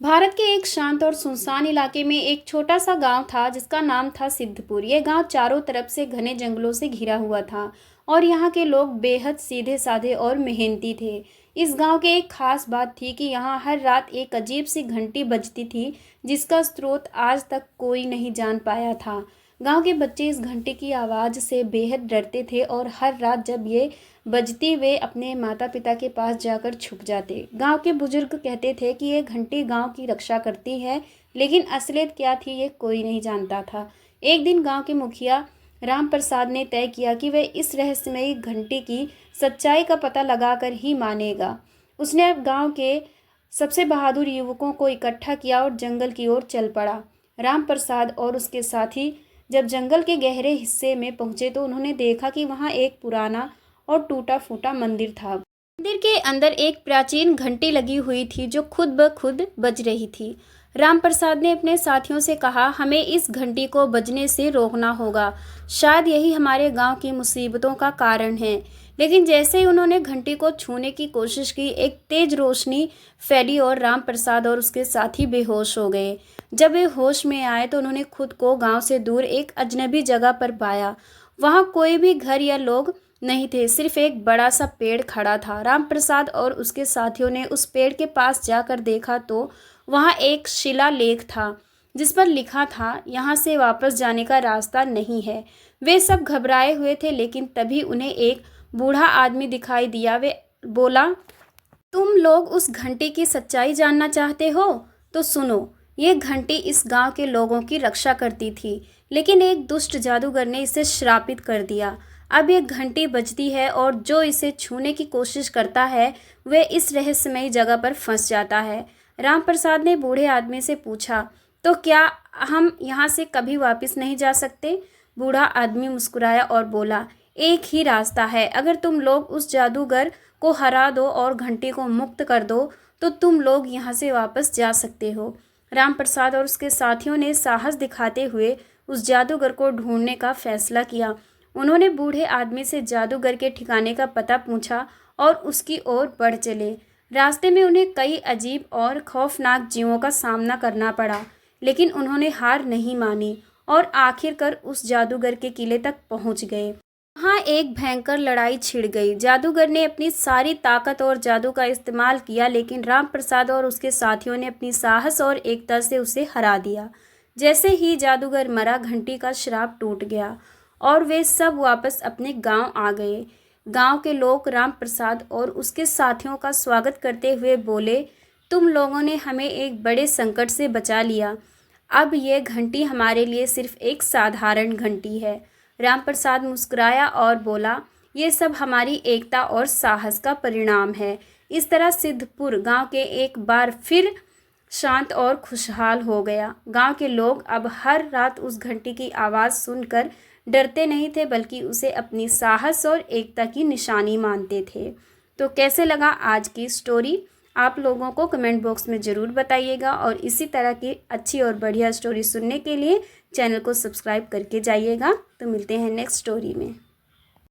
भारत के एक शांत और सुनसान इलाके में एक छोटा सा गांव था जिसका नाम था सिद्धपुर। यह गांव चारों तरफ से घने जंगलों से घिरा हुआ था और यहाँ के लोग बेहद सीधे साधे और मेहनती थे। इस गांव के एक खास बात थी कि यहाँ हर रात एक अजीब सी घंटी बजती थी जिसका स्रोत आज तक कोई नहीं जान पाया था। गांव के बच्चे इस घंटी की आवाज़ से बेहद डरते थे और हर रात जब ये बजती वे अपने माता पिता के पास जाकर छुप जाते। गांव के बुजुर्ग कहते थे कि ये घंटी गांव की रक्षा करती है, लेकिन असलियत क्या थी ये कोई नहीं जानता था। एक दिन गांव के मुखिया राम प्रसाद ने तय किया कि वह इस रहस्यमयी घंटी की सच्चाई का पता लगाकर ही मानेगा। उसने अब गांव के सबसे बहादुर युवकों को इकट्ठा किया और जंगल की ओर चल पड़ा। राम प्रसाद और उसके साथी जब जंगल के गहरे हिस्से में पहुंचे तो उन्होंने देखा कि वहां एक पुराना और टूटा फूटा मंदिर था। मंदिर के अंदर एक प्राचीन घंटी लगी हुई थी जो खुद ब खुद बज रही थी। राम प्रसाद ने अपने साथियों से कहा, हमें इस घंटी को बजने से रोकना होगा। शायद यही हमारे गांव की मुसीबतों का कारण है। लेकिन जैसे ही उन्होंने घंटी को छूने की कोशिश की, एक तेज रोशनी फैली और राम प्रसाद और उसके साथी बेहोश हो गए। जब वे होश में आए तो उन्होंने खुद को गांव से दूर एक अजनबी जगह पर पाया। वहां कोई भी घर या लोग नहीं थे, सिर्फ एक बड़ा सा पेड़ खड़ा था। राम प्रसाद और उसके साथियों ने उस पेड़ के पास जाकर देखा तो वहां एक शिलालेख था जिस पर लिखा था, यहाँ से वापस जाने का रास्ता नहीं है। वे सब घबराए हुए थे, लेकिन तभी उन्हें एक बूढ़ा आदमी दिखाई दिया। वे बोला, तुम लोग उस घंटी की सच्चाई जानना चाहते हो तो सुनो। ये घंटी इस गांव के लोगों की रक्षा करती थी, लेकिन एक दुष्ट जादूगर ने इसे श्रापित कर दिया। अब ये घंटी बजती है और जो इसे छूने की कोशिश करता है वह इस रहस्यमयी जगह पर फंस जाता है। राम प्रसाद ने बूढ़े आदमी से पूछा, तो क्या हम यहाँ से कभी वापस नहीं जा सकते? बूढ़ा आदमी मुस्कुराया और बोला, एक ही रास्ता है। अगर तुम लोग उस जादूगर को हरा दो और घंटी को मुक्त कर दो तो तुम लोग यहाँ से वापस जा सकते हो। राम प्रसाद और उसके साथियों ने साहस दिखाते हुए उस जादूगर को ढूंढने का फैसला किया। उन्होंने बूढ़े आदमी से जादूगर के ठिकाने का पता पूछा और उसकी ओर बढ़ चले। रास्ते में उन्हें कई अजीब और खौफनाक जीवों का सामना करना पड़ा, लेकिन उन्होंने हार नहीं मानी और आखिरकार उस जादूगर के किले तक पहुंच गए। वहाँ एक भयंकर लड़ाई छिड़ गई। जादूगर ने अपनी सारी ताकत और जादू का इस्तेमाल किया, लेकिन राम प्रसाद और उसके साथियों ने अपनी साहस और एकता से उसे हरा दिया। जैसे ही जादूगर मरा, घंटी का श्राप टूट गया और वे सब वापस अपने गांव आ गए। गांव के लोग राम प्रसाद और उसके साथियों का स्वागत करते हुए बोले, तुम लोगों ने हमें एक बड़े संकट से बचा लिया। अब यह घंटी हमारे लिए सिर्फ एक साधारण घंटी है। राम प्रसाद मुस्कुराया और बोला, ये सब हमारी एकता और साहस का परिणाम है। इस तरह सिद्धपुर गांव के एक बार फिर शांत और खुशहाल हो गया। गांव के लोग अब हर रात उस घंटी की आवाज़ सुनकर डरते नहीं थे, बल्कि उसे अपनी साहस और एकता की निशानी मानते थे। तो कैसे लगा आज की स्टोरी? आप लोगों को कमेंट बॉक्स में ज़रूर बताइएगा और इसी तरह की अच्छी और बढ़िया स्टोरी सुनने के लिए चैनल को सब्सक्राइब करके जाइएगा। तो मिलते हैं नेक्स्ट स्टोरी में।